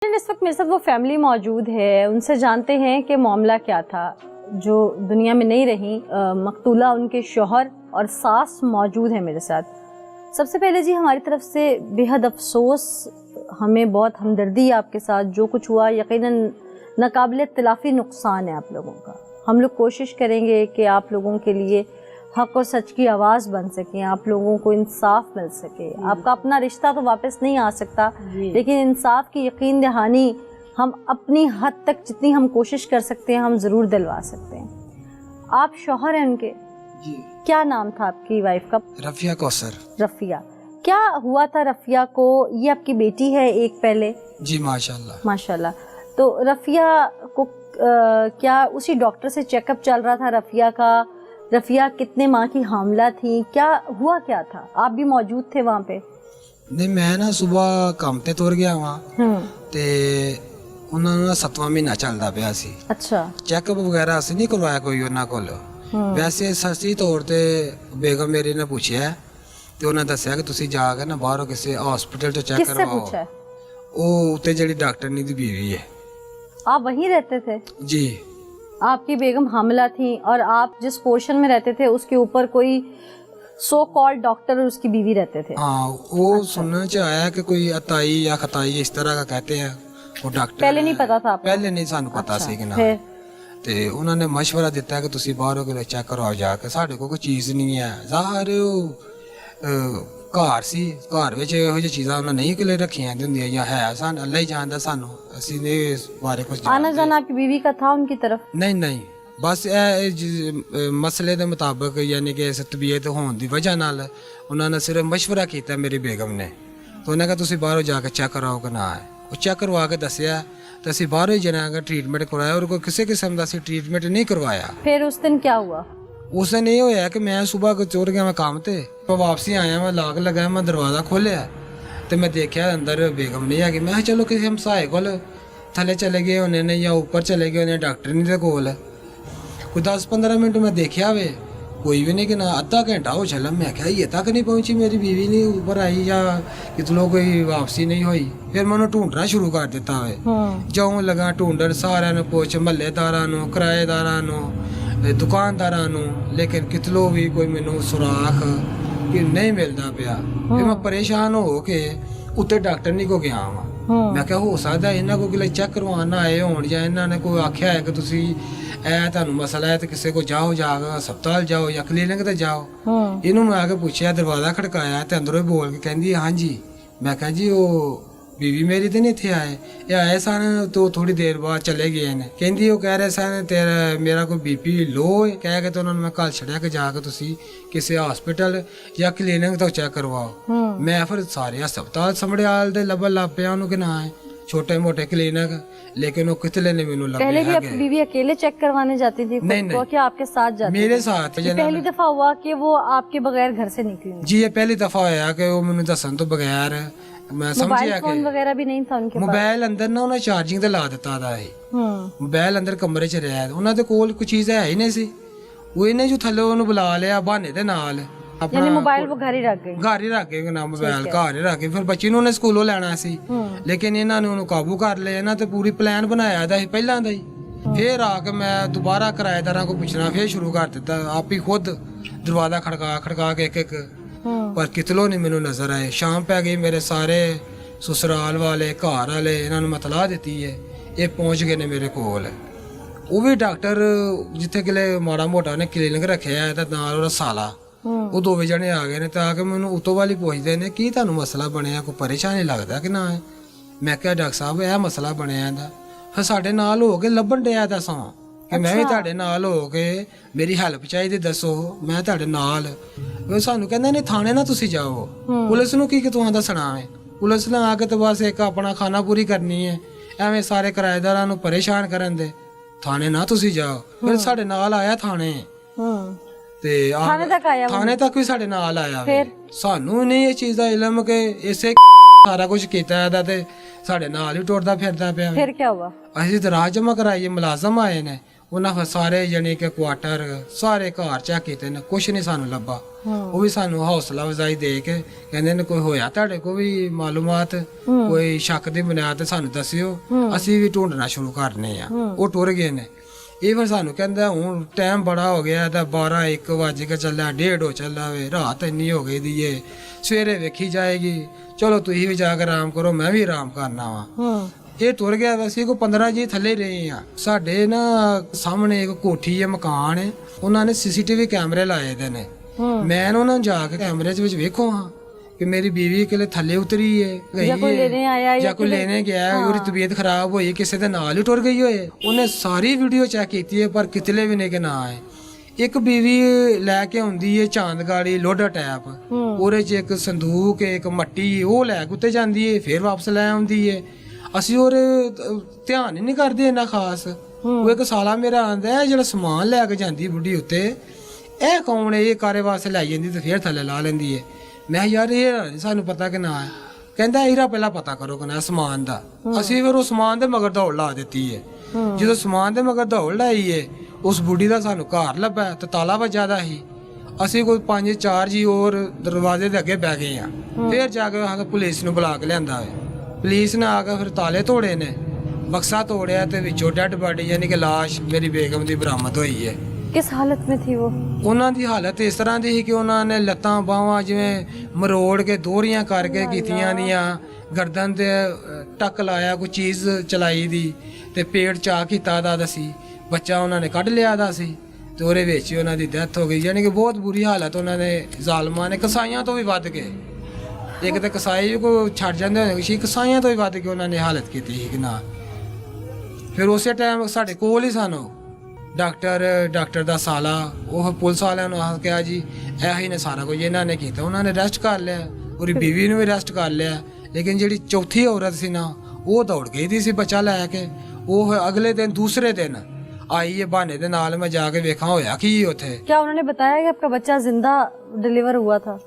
इस वक्त मेरे साथ वो फैमिली मौजूद है, उनसे जानते हैं कि मामला क्या था। जो दुनिया में नहीं रही, मकतूला उनके शौहर और सास मौजूद है मेरे साथ। सबसे पहले जी हमारी तरफ से बेहद अफसोस, हमें बहुत हमदर्दी है आपके साथ। जो कुछ हुआ यकीनन नाकाबिल तलाफ़ी नुकसान है आप लोगों का। हम लोग कोशिश करेंगे कि आप लोगों के लिए हक़ और सच की आवाज़ बन सकें, आप लोगों को इंसाफ मिल सके। आपका अपना रिश्ता तो वापस नहीं आ सकता, लेकिन इंसाफ की यकीन दहानी हम अपनी हद तक जितनी हम कोशिश कर सकते हैं हम ज़रूर दिलवा सकते हैं। आप शौहर हैं उनके जी। क्या नाम था आपकी वाइफ का? रफिया कौसर। रफिया। क्या हुआ था रफिया को? ये आपकी बेटी है एक पहले? जी माशाल्लाह। माशाल्लाह। तो रफिया को क्या उसी डॉक्टर से चेकअप चल रहा था रफिया का? रफिया कितने माह की हामला थी? क्या हुआ क्या था? आप भी मौजूद थे वहाँ पे? नहीं, मैं ਨਾ ਸਵੇਰ ਕੰਮ ਤੇ ਤੁਰ ਗਿਆ ਵਾਂ ਤੇ ਉਹਨਾਂ ਨੂੰ 7ਵਾਂ ਮਹੀਨਾ ਚੱਲਦਾ ਪਿਆ ਸੀ। ਅੱਛਾ। ਚੈੱਕਅਪ ਵਗੈਰਾ ਅਸੀਂ ਨਹੀਂ ਕਰਵਾਇਆ ਕੋਈ ਉਹਨਾਂ ਕੋਲ। ਵੈਸੇ ਸੱਚੀ ਤੌਰ ਤੇ ਬੇਗਮ ਮੇਰੀ ਨੇ ਪੁੱਛਿਆ ਤੇ ਉਹਨਾਂ ਦੱਸਿਆ ਕਿ ਤੁਸੀਂ ਜਾ ਕੇ ਨਾ ਬਾਹਰੋਂ ਕਿਸੇ ਹਸਪੀਟਲ ਤੋਂ ਚੈੱਕ किससे ਕਰਵਾਓ। पूछा है? ਉਹ ਉੱਤੇ ਜਿਹੜੀ ਡਾਕਟਰਨੀ ਦੀ ਬੀਵੀ ਹੈ। आप वहीं रहते थे? जी। आपकी बेगम हामला थी और आप जिस पोर्शन में रहते थे उसके ऊपर कोई सो कॉल्ड डॉक्टर और उसकी बीवी रहते थे? हाँ, वो सुनने च आया कि कोई अताई या खताई इस तरह का कहते हैं वो डॉक्टर। पहले नहीं पता था आपको? पहले नहीं सानू पता सी कि ना। फिर ਤੇ ਉਹਨਾਂ ਨੇ ਮਸ਼ਵਰਾ ਦਿੱਤਾ ਕਿ ਤੁਸੀਂ ਬਾਹਰੋਂ ਕਿਤੇ ਚੈੱਕ ਕਰਵਾਓ ਜਾ ਕੇ। ਸਾਡੇ ਕੋਲ ਕੋਈ ਚੀਜ਼ ਨਹੀਂ ਹੈ ਜ਼ਾਹਰ। ਘਰ ਸੀ, ਘਰ ਵਿੱਚ ਇਹੋ ਜਿਹੀ ਚੀਜ਼ਾਂ ਉਹਨਾਂ ਨਹੀਂ ਕਿਲੇ ਰੱਖੀਆਂ ਹੁੰਦੀਆਂ ਜਾਂ ਹੈ ਸਾਨੂੰ ਅੱਲਾ ਹੀ ਜਾਣਦਾ। ਸਾਨੂੰ ਅਸੀਂ ਨੇ ਇਸ ਬਾਰੇ ਕੁਝ आना जाना आपकी बीवी का था उनकी तरफ? ਨਹੀਂ ਨਹੀਂ, ਬਸ ਇਹ ਮਸਲੇ ਦੇ ਮੁਤਾਬਕ ਯਾਨੀ ਕਿ ਇਸ ਤਬੀਅਤ ਹੋਣ ਦੀ ਵਜ੍ਹਾ ਨਾਲ ਉਹਨਾਂ ਨੇ ਸਿਰਫ ਮਸ਼ਵਰਾ ਕੀਤਾ ਮੇਰੀ ਬੇਗਮ ਨੇ। ਤਾਂ ਉਹਨਾਂ ਕਹਿੰਦਾ ਤੁਸੀਂ ਬਾਹਰੋਂ ਜਾ ਕੇ ਚੈੱਕ ਕਰਾਓ ਕਿ ਨਾ ਹੈ। ਉਹ ਚੈੱਕ ਕਰਵਾ ਕੇ ਦੱਸਿਆ तो ਅਸੀਂ ਬਾਹਰੋਂ ਹੀ ਜਨਾਗਾ ਟ੍ਰੀਟਮੈਂਟ ਕਰਵਾਇਆ ਔਰ ਕੋਈ ਕਿਸੇ ਕਿਸਮ ਦਾ ਅਸੀਂ ਟ੍ਰੀਟਮੈਂਟ ਨਹੀਂ ਕਰਵਾਇਆ। फिर उस दिन क्या हुआ? ਉਸ ਦਿਨ ਇਹ ਹੋਇਆ ਕਿ ਮੈਂ ਸਵੇਰ ਕੋ ਚੋਰ ਗਿਆ ਮੈਂ ਕੰਮ ਤੇ ਵਾਪਸੀ ਆਇਆ, ਮੈਂ ਲਾਕ ਲਗਾਇਆ, ਮੈਂ ਦਰਵਾਜ਼ਾ ਖੋਲ੍ਹਿਆ ਤੇ ਮੈਂ ਦੇਖਿਆ ਅੰਦਰ ਬੇਗਮ ਨਹੀਂ ਹੈਗੀ। ਮੈਂ ਕਿਹਾ ਚਲੋ ਕਿਸੇ ਹਮਸਾਏ ਕੋਲ ਥੱਲੇ ਚਲੇ ਗਏ ਹੋਣੇ ਨੇ ਜਾਂ ਉੱਪਰ ਚਲੇ ਗਏ ਹੋਣੇ ਡਾਕਟਰ ਨਹੀਂ ਦੇ ਕੋਲ। ਕੋਈ 10-15 ਮਿੰਟ ਮੈਂ ਦੇਖਿਆ ਵੇ कोई भी नहीं कि ना। आधा घंटा हो चला, मैं क्या ये तक नहीं पहुंची, मेरी बीवी नहीं ऊपर आई या कितनों कोई वापसी नहीं हुई। फिर मैं उन्हें ढूंढना शुरू कर दिता है। जाऊँ लगा ढूंढन सारे ने पुछ महल्लेदारा किराएदारा दुकानदारा, लेकिन कितनों भी कोई मैनू सुराख कि नहीं मिलता पाया। फिर मैं परेशान हो के उत्ते डॉक्टर नहीं को गया वा। मैं क्या हो सकता इन्हों को कि चेक करवाना आए हो या इन्होंने कोई आख्या है कि तुसी ਤੁਹਾਨੂੰ ਮਸਲਾ ਹੈ ਤੇ ਕਿਸੇ ਕੋ ਜਾਓ, ਜਾ ਕੇ ਹਸਪਤਾਲ ਜਾਓ ਜਾਂ ਕਲੀਨਿਕ ਤੇ ਜਾਓ। ਇਹਨੂੰ ਮੈਂ ਆ ਕੇ ਪੁੱਛਿਆ, ਦਰਵਾਜ਼ਾ ਖੜਕਾਇਆ ਤੇ ਅੰਦਰੋਂ ਹੀ ਬੋਲ ਕੇ ਕਹਿੰਦੀ ਹਾਂਜੀ। ਮੈਂ ਕਿਹਾ ਜੀ ਉਹ ਬੀਵੀ ਮੇਰੀ ਤੇ ਨਹੀਂ ਇੱਥੇ ਆਏ, ਇਹ ਆਏ ਸਨ ਤੋਂ ਥੋੜੀ ਦੇਰ ਬਾਅਦ ਚਲੇ ਗਏ ਨੇ। ਕਹਿੰਦੀ ਉਹ ਕਹਿ ਰਹੇ ਸਨ ਤੇਰਾ ਮੇਰਾ ਕੋਈ ਬੀਪੀ ਲੋ ਹੈ, ਕਹਿ ਕੇ ਤੇ ਉਹਨਾਂ ਨੂੰ ਮੈਂ ਕੱਲ ਛੱਡਿਆ ਕਿ ਜਾ ਕੇ ਤੁਸੀਂ ਕਿਸੇ ਹਸਪੀਟਲ ਜਾਂ ਕਲੀਨਿਕ ਤੋਂ ਚੈੱਕ ਕਰਵਾਓ। ਮੈਂ ਫਿਰ ਸਾਰੇ ਹਸਪਤਾਲ ਸਮੜਿਆਲ ਦੇ ਲੱਭਣ ਲੱਗ ਪਿਆ ਉਹਨੂੰ ਕਿ ਨਾ ਹੈ छोटे मोटे क्लिनिक, लेकिन वो कितने ने मैंने लगे। पहले भी आपकी बीवी अकेले चेक करवाने जाती थी? नहीं, क्या आपके साथ जाती? मेरे साथ। पहली दफा हुआ कि वो आपके बगैर घर से निकली? जी, ये पहली दफा होया कि वो मैंने दसन तो बगैर मैं समझिया फोन वगैरह भी नहीं था उनके पास? मोबाइल अंदर ना उन्हें चार्जिंग ते ला दिता था। मोबाइल अंदर कमरे च रहा, उन्होंने कोल कोई चीज है ही नहीं सी। वो इन्हें जो थले उन्हें बुला लिया बहाने दे नाल। यानी मोबाइल वो घर ही रख गई? घर ही रख गए ना, मोबाइल घर ही रख गए। फिर बच्ची ने स्कूलों लेना सी, लेकिन इन्होंने उन्हें काबू कर लिया। इन्होंने तो पूरी प्लान बनाया था पहला दा ही। फिर आके मैं दोबारा किराएदारा को पूछना फिर शुरू कर दिता, आप ही खुद दरवाजा खड़का के एक पर कितलों नहीं मैनू नजर आए। शाम पै गई, मेरे सारे ससुराल वाले घर वाले इन्होंने मतला दी है, ये पहुंच गए ने मेरे कोल। वो भी डॉक्टर जिथे किले माड़ा मोटा ने क्लीनिक रखे है नाल साला, ਉਹ ਦੋਵੇਂ ਜਣੇ ਆ ਗਏ ਨੇ ਤਾਂ ਆ ਕੇ ਮੈਨੂੰ ਉਤੋਂ ਵਾਲੀ ਪੁੱਛਦੇ ਨੇ ਕੀ ਤੁਹਾਨੂੰ ਮਸਲਾ ਬਣਿਆ, ਕੋਈ ਪਰੇਸ਼ਾਨੀ ਲੱਗਦਾ ਕਿ ਨਾ ਹੈ। ਮੈਂ ਕਿਹਾ ਡਾਕਟਰ ਸਾਹਿਬ ਇਹ ਮਸਲਾ ਬਣਿਆ ਇਹਦਾ। ਫਿਰ ਸਾਡੇ ਨਾਲ ਹੋ ਕੇ ਲੱਭਣ ਡਿਆ ਦੱਸੋ ਕਿ ਮੈਂ ਵੀ ਤੁਹਾਡੇ ਨਾਲ ਹੋ ਕੇ ਮੇਰੀ ਹੈਲਪ ਚਾਹੀਦੀ ਦੱਸੋ ਮੈਂ ਤੁਹਾਡੇ ਨਾਲ। ਉਹ ਸਾਨੂੰ ਕਹਿੰਦਾ ਨਹੀਂ ਥਾਣੇ ਨਾ ਤੁਸੀਂ ਜਾਓ, ਪੁਲਿਸ ਨੂੰ ਕੀ ਤੁਹਾਨੂੰ ਦੱਸਣਾ ਹੈ। ਪੁਲਿਸ ਨੇ ਆ ਕੇ ਤਾਂ ਬਸ ਇੱਕ ਆਪਣਾ ਖਾਣਾ ਪੂਰੀ ਕਰਨੀ ਹੈ, ਐਵੇਂ ਸਾਰੇ ਕਿਰਾਏਦਾਰਾਂ ਨੂੰ ਪਰੇਸ਼ਾਨ ਕਰਨ ਦੇ। ਥਾਣੇ ਨਾ ਤੁਸੀਂ ਜਾਓ। ਫਿਰ ਸਾਡੇ ਨਾਲ ਆਇਆ ਥਾਣੇ ਤੇ ਥਾਣੇ ਤੱਕ ਵੀ ਸਾਡੇ ਨਾਲ ਆਇਆ। ਸਾਨੂੰ ਨਹੀਂ ਇਹ ਚੀਜ਼ ਦਾ ਇਲਮ ਕਿ ਇਸੇ ਸਾਰਾ ਕੁਝ ਕੀਤਾ ਇਹਦਾ ਤੇ ਸਾਡੇ ਨਾਲ ਹੀ ਟੁਰਦਾ ਫਿਰਦਾ ਪਿਆ। ਫਿਰ ਕੀ ਹੋਇਆ? ਅਸੀਂ ਦਰਾਜ ਜਮਾ ਕਰਾਈਏ, ਮੁਲਾਜ਼ਮ ਆਏ ਨੇ, ਉਹਨਾਂ ਫਿਰ ਸਾਰੇ ਜਾਣੀ ਕਿ ਕੁਆਟਰ ਸਾਰੇ ਘਰ ਚੈੱਕ ਕੀਤੇ ਨੇ, ਕੁਛ ਨਹੀਂ ਸਾਨੂੰ ਲੱਭਾ। ਉਹ ਵੀ ਸਾਨੂੰ ਹੌਸਲਾ ਅਫਜ਼ਾਈ ਦੇ ਕੇ ਕਹਿੰਦੇ ਨੇ ਕੋਈ ਹੋਇਆ ਤੁਹਾਡੇ ਕੋਲ ਵੀ ਮਾਲੂਮਾਤ, ਕੋਈ ਸ਼ੱਕ ਦੀ ਬੁਨਿਆਦ ਤੇ ਸਾਨੂੰ ਦੱਸਿਓ, ਅਸੀਂ ਵੀ ਢੂੰਡਣਾ ਸ਼ੁਰੂ ਕਰਨੇ ਆ। ਉਹ ਟੁਰ ਗਏ ਨੇ। ਇਹ ਫਿਰ ਸਾਨੂੰ ਕਹਿੰਦਾ ਹੁਣ ਟਾਈਮ ਬੜਾ ਹੋ ਗਿਆ ਤਾਂ 12-1 ਵਜ ਕੇ ਚੱਲਿਆ, 1:30 ਹੋ ਚੱਲਾ ਵੇ, ਰਾਤ ਇੰਨੀ ਹੋ ਗਈ ਦੀ ਏ, ਸਵੇਰੇ ਵੇਖੀ ਜਾਏਗੀ, ਚਲੋ ਤੁਸੀਂ ਵੀ ਜਾ ਕੇ ਆਰਾਮ ਕਰੋ, ਮੈਂ ਵੀ ਆਰਾਮ ਕਰਨਾ ਵਾ। ਇਹ ਟੁਰ ਗਿਆ। ਵੈਸੇ ਕੋ 15 ਜੀ ਥੱਲੇ ਰਹੇ ਆ। ਸਾਡੇ ਨਾ ਸਾਹਮਣੇ ਇੱਕ ਕੋਠੀ ਹੈ, ਮਕਾਨ ਹੈ, ਉਹਨਾਂ ਨੇ CCTV ਕੈਮਰੇ ਲਾਏ ਦੇ ਨੇ। ਮੈਂ ਉਹਨਾਂ ਨੂੰ ਜਾ ਕੇ ਕੈਮਰੇ ਵਿੱਚ ਵੇਖੋ ਹਾਂ ਕਿ ਮੇਰੀ ਬੀਵੀ ਕਿਲੇ ਥੱਲੇ ਉਤਰੀ ਹੈ, ਗਈ ਜਾਂ ਕੋਈ ਲੈਣੇ ਆਇਆ ਜਾਂ ਕੋਈ ਲੈਣੇ ਗਿਆ, ਉਹਦੀ ਤਬੀਅਤ ਖਰਾਬ ਹੋਈ, ਕਿਸੇ ਦੇ ਨਾਲ ਹੀ ਟੁਰ ਗਈ ਹੋਏ। ਉਹਨੇ ਸਾਰੀ ਵੀਡੀਓ ਚੈੱਕ ਕੀਤੀ ਹੈ ਪਰ ਕਿਤਲੇ ਵੀ ਨਹੀਂ ਕਿ ਨਾ ਆਏ। ਇੱਕ ਬੀਵੀ ਲੈ ਕੇ ਆਉਂਦੀ ਹੈ ਚਾਂਦਗਾੜੀ ਲੋਡਾ ਟੈਪ, ਉਹਦੇ 'ਚ ਇੱਕ ਸੰਦੂਕ, ਇੱਕ ਮੱਟੀ, ਉਹ ਲੈ ਕੇ ਉੱਤੇ ਜਾਂਦੀ ਹੈ, ਫਿਰ ਵਾਪਸ ਲੈ ਆਉਂਦੀ ਹੈ। ਅਸੀਂ ਹੋਰ ਧਿਆਨ ਹੀ ਨਹੀਂ ਕਰਦੇ ਇੰਨਾ ਖਾਸ। ਉਹ ਇੱਕ ਸਾਲਾ ਮੇਰਾ ਆਂਦਾ ਜਿਹੜਾ ਸਮਾਨ ਲੈ ਕੇ ਜਾਂਦੀ ਬੁੱਢੀ ਉੱਤੇ, ਇਹ ਕੌਣ ਹੈ, ਇਹ ਕਾਰੇ ਵਾਸਤੇ ਲੈ ਜਾਂਦੀ ਤੇ ਫਿਰ ਥੱਲੇ ਲਾ ਲੈਂਦੀ ਹੈ। ਮੈਂ ਯਾਰ ਇਹ ਸਾਨੂੰ ਪਤਾ ਕਿ ਨਾ ਹੈ। ਕਹਿੰਦਾ ਇਹਦਾ ਪਹਿਲਾਂ ਪਤਾ ਕਰੋ ਕਿ ਨਾ ਸਮਾਨ ਦਾ। ਅਸੀਂ ਫਿਰ ਉਹ ਸਮਾਨ ਦੇ ਮਗਰ ਦੌੜ ਲਾ ਦਿੱਤੀ ਹੈ। ਜਦੋਂ ਸਮਾਨ ਦੇ ਮਗਰ ਦੌੜ ਲਾਈ ਹੈ, ਉਸ ਬੁੱਢੀ ਦਾ ਸਾਨੂੰ ਘਰ ਲੱਭਾ ਤੇ ਤਾਲਾ ਵੱਜਾ ਦਾ ਸੀ। ਅਸੀਂ ਕੋਈ 5-4 ਜੀ ਹੋਰ ਦਰਵਾਜ਼ੇ ਦੇ ਅੱਗੇ ਬਹਿ ਗਏ ਆ। ਫਿਰ ਜਾ ਕੇ ਪੁਲਿਸ ਨੂੰ ਬੁਲਾ ਕੇ ਲਿਆਂਦਾ ਹੈ। ਪੁਲਿਸ ਨੇ ਆ ਕੇ ਫਿਰ ਤਾਲੇ ਤੋੜੇ ਨੇ, ਬਕਸਾ ਤੋੜਿਆ ਤੇ ਵਿੱਚੋਂ ਡੈਡ ਬਾਡੀ ਯਾਨੀ ਕਿ ਲਾਸ਼ ਮੇਰੀ ਬੇਗਮ ਦੀ ਬਰਾਮਦ ਹੋਈ ਹੈ। ਕਿਸ ਹਾਲਤ में थी वो? ਉਹਨਾਂ ਦੀ ਹਾਲਤ ਇਸ ਤਰ੍ਹਾਂ ਦੀ ਸੀ ਕਿ ਉਹਨਾਂ ਨੇ ਲੱਤਾਂ ਬਾਹਾਂ ਜਿਵੇਂ ਮਰੋੜ ਕੇ ਦੋਹਰੀਆਂ ਕਰਕੇ ਕੀਤੀਆਂ ਦੀਆਂ, ਗਰਦਨ ਤੇ ਟੱਕ ਲਾਇਆ, ਕੋਈ ਚੀਜ਼ ਚਲਾਈ ਦੀ, ਤੇ ਪੇਟ ਚਾ ਕੀਤਾ ਦਾ ਸੀ। ਬੱਚਾ ਉਹਨਾਂ ਨੇ ਕੱਢ ਲਿਆ ਦਾ ਸੀ ਤੇ ਉਹਦੇ ਵਿੱਚ ਹੀ ਉਹਨਾਂ ਦੀ ਡੈਥ ਹੋ ਗਈ। ਯਾਨੀ ਕਿ ਬਹੁਤ ਬੁਰੀ ਹਾਲਤ ਉਹਨਾਂ ਨੇ ਜ਼ਾਲਮਾਂ ਨੇ, ਕਸਾਈਆਂ ਤੋਂ ਵੀ ਵੱਧ ਕੇ। ਇੱਕ ਤਾਂ ਕਸਾਈ ਵੀ ਕੋਈ ਛੱਡ ਜਾਂਦੇ ਹੋਣੇ ਸੀ, ਕਸਾਈਆਂ ਤੋਂ ਵੀ ਵੱਧ ਕੇ ਉਹਨਾਂ ਨੇ ਹਾਲਤ ਕੀਤੀ ਸੀ ਕਿ ਨਾ। ਫਿਰ ਉਸੇ ਟਾਈਮ ਸਾਡੇ ਕੋਲ ਹੀ ਸਾਨੂੰ ਡਾਕਟਰ ਦਾ ਸਾਲਾ, ਉਹ ਪੁਲਿਸ ਵਾਲਿਆਂ ਨੂੰ ਆ ਕਿਹਾ ਜੀ ਇਹੀ ਨੇ ਸਾਰਾ ਕੁਝ ਇਹਨਾਂ ਨੇ ਕੀਤਾ। ਉਹਨਾਂ ਨੇ ਅਰੈਸਟ ਕਰ ਲਿਆ, ਉਹਦੀ ਬੀਵੀ ਨੂੰ ਵੀ ਅਰੈਸਟ ਕਰ ਲਿਆ। ਲੇਕਿਨ ਜਿਹੜੀ ਚੌਥੀ ਔਰਤ ਸੀ ਨਾ, ਉਹ ਦੌੜ ਗਈ ਦੀ ਸੀ ਬੱਚਾ ਲੈ ਕੇ। ਉਹ ਅਗਲੇ ਦਿਨ ਦੂਸਰੇ ਦਿਨ आई है बहाने दे नाल। मैं जाके देखा होया कि उथे। क्या उन्होंने बताया कि आपका बच्चा जिंदा डिलीवर हुआ था?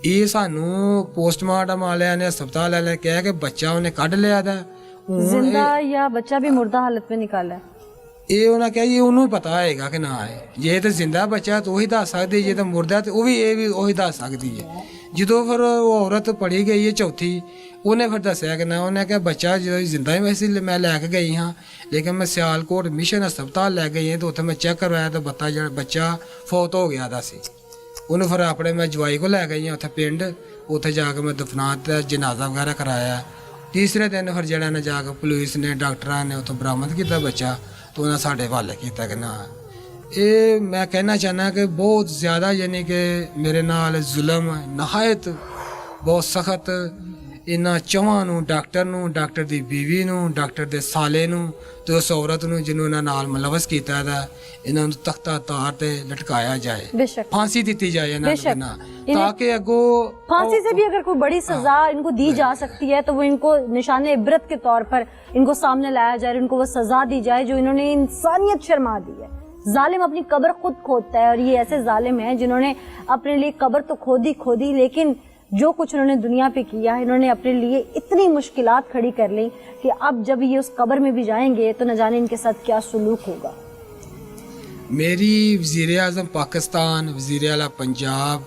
ये सानू पोस्टमार्टम वाले ने अस्पताल वाले कहा कि बच्चा उन्हें कढ़ लिया था। जिंदा या बच्चा भी मुर्दा हालत में निकाला है? ਇਹ ਉਹਨਾਂ ਕਿਹਾ ਜੀ ਉਹਨੂੰ ਪਤਾ ਹੈਗਾ ਕਿ ਨਾ ਹੈ। ਜੇ ਤੇ ਜ਼ਿੰਦਾ ਬੱਚਾ ਤਾਂ ਉਹੀ ਦੱਸ ਸਕਦੀ, ਜੇ ਤਾਂ ਮੁਰਦਾ ਤੇ ਉਹ ਵੀ ਇਹ ਵੀ ਉਹੀ ਦੱਸ ਸਕਦੀ ਹੈ। ਜਦੋਂ ਫਿਰ ਉਹ ਔਰਤ ਪੜੀ ਗਈ ਹੈ ਚੌਥੀ, ਉਹਨੇ ਫਿਰ ਦੱਸਿਆ ਕਿ ਨਾ, ਉਹਨੇ ਕਿਹਾ ਬੱਚਾ ਜਦੋਂ ਜ਼ਿੰਦਾ ਹੀ ਵੈਸੇ ਮੈਂ ਲੈ ਕੇ ਗਈ ਹਾਂ, ਲੇਕਿਨ ਮੈਂ ਸਿਆਲਕੋਟ ਮਿਸ਼ਨ ਹਸਪਤਾਲ ਲੈ ਗਈ ਹਾਂ ਤੇ ਉੱਥੇ ਮੈਂ ਚੈੱਕ ਕਰਵਾਇਆ ਤਾਂ ਬੱਚਾ ਫੌਤ ਹੋ ਗਿਆ ਦਾ ਸੀ। ਉਹਨੂੰ ਫਿਰ ਆਪਣੇ ਮੈਂ ਜਵਾਈ ਕੋ ਲੈ ਗਈ ਹਾਂ ਉੱਥੇ ਪਿੰਡ, ਉੱਥੇ ਜਾ ਕੇ ਮੈਂ ਦਫਨਾਤ ਦਾ ਜਨਾਜ਼ਾ ਵਗੈਰਾ ਕਰਾਇਆ। ਤੀਸਰੇ ਦਿਨ ਫਿਰ ਜਿਹੜਾ ਨੇ ਜਾ ਕੇ ਪੁਲਿਸ ਨੇ ਡਾਕਟਰਾਂ ਨੇ ਉੱਥੋਂ ਬਰਾਮਦ ਕੀਤਾ ਬੱਚਾ, तो उन्हें साढ़े हवाले किया कि ना। ये मैं कहना चाहना कि बहुत ज़्यादा यानी कि मेरे नाल जुल्म नहायत बहुत सख्त इन्होंने चौहां नूं, डॉक्टर दी बीवी नूं, डॉक्टर दे साले नूं ते उस औरत नूं जिन्होंने नाल मुलवस किया था, इन्होंने तख्ता तार ते लटकाया जाए, फांसी दी जाए इन्होंने ना, ताकि अगो फांसी से भी अगर कोई बड़ी सजा इनको दी जा सकती है तो वो इनको निशाने इबरत के तौर पर इनको सामने लाया जाए, इनको वो सजा दी जाए जो इन्होंने इंसानियत शर्मा दी है। जालिम अपनी कब्र खुद खोदता है और ये ऐसे जालिम हैं जिन्होंने अपने लिए कब्र तो खोदी, लेकिन जो कुछ उन्होंने दुनिया पे किया है, इन्होंने अपने लिए इतनी मुश्किलात खड़ी कर ली कि अब जब ये उस कब्र में भी जाएंगे तो न जाने इनके साथ क्या सुलूक होगा। मेरी वज़ीर आज़म पाकिस्तान, वज़ीर आला पंजाब,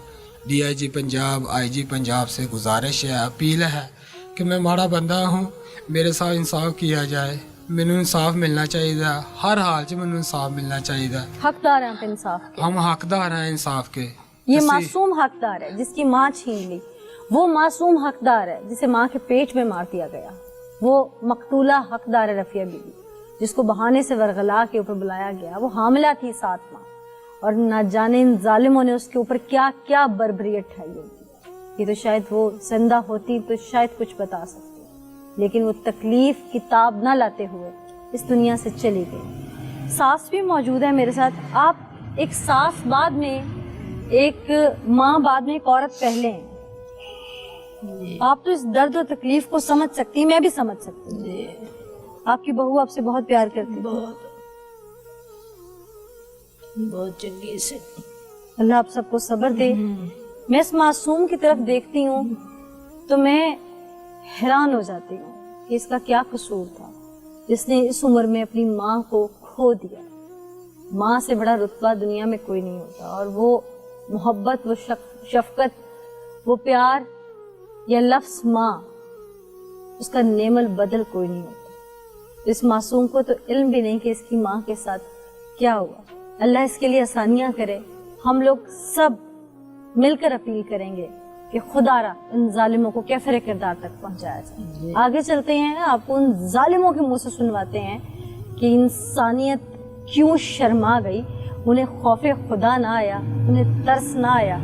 DIG पंजाब, IG पंजाब से गुजारिश है, अपील है कि मैं माड़ा बंदा हूँ, मेरे साथ इंसाफ किया जाए, मैनू इंसाफ मिलना चाहिए, हर हाल च मैनू इंसाफ मिलना चाहिए। हकदार हैं आप इंसाफ के? हम हकदार हैं इंसाफ के। ये मासूम हकदार है जिसकी माँ छीन ली, वो मासूम हकदार है जिसे माँ के पेट में मार दिया गया, वो मकतूला हकदार है रफिया बीबी जिसको बहाने से वरगला के ऊपर बुलाया गया। वो हामिला थी 7 माह और न जाने इन जालिमों ने उसके ऊपर क्या क्या बर्बरियत ठाई होगी। ये तो शायद वो जिंदा होती तो शायद कुछ बता सकती, लेकिन वो तकलीफ किताब न लाते हुए इस दुनिया से चली गई। सास भी मौजूद है मेरे साथ। आप एक सास बाद में, एक माँ बाद में, एक औरत पहले हैं। आप तो इस दर्द और तकलीफ को समझ सकती, मैं भी समझ सकती हूँ। आपकी बहू आपसे बहुत प्यार करती, बहुत चंगी से। अल्लाह आप सबको सब्र दे। मैं इस मासूम की तरफ देखती हूँ तो मैं हैरान हो जाती हूँ कि इसका क्या कसूर था। جس نے اس عمر میں اپنی ماں کو کھو دیا. ماں سے بڑا رتبہ دنیا میں کوئی نہیں ہوتا, اور وہ محبت, وہ شفقت, وہ پیار, یا لفظ ماں, اس کا نعم البدل کوئی نہیں ہوتا. اس معصوم کو تو علم بھی نہیں کہ اس کی ماں کے ساتھ کیا ہوا. اللہ اس کے لیے آسانیاں کرے. ہم لوگ سب مل کر اپیل کریں گے کہ خدا را ان ظالموں کو کیفر کردار تک پہنچایا جائے. آگے چلتے ہیں, آپ کو ان ظالموں کے منہ سے سنواتے ہیں کہ انسانیت کیوں شرما گئی, انہیں خوف خدا نہ آیا, انہیں ترس نہ آیا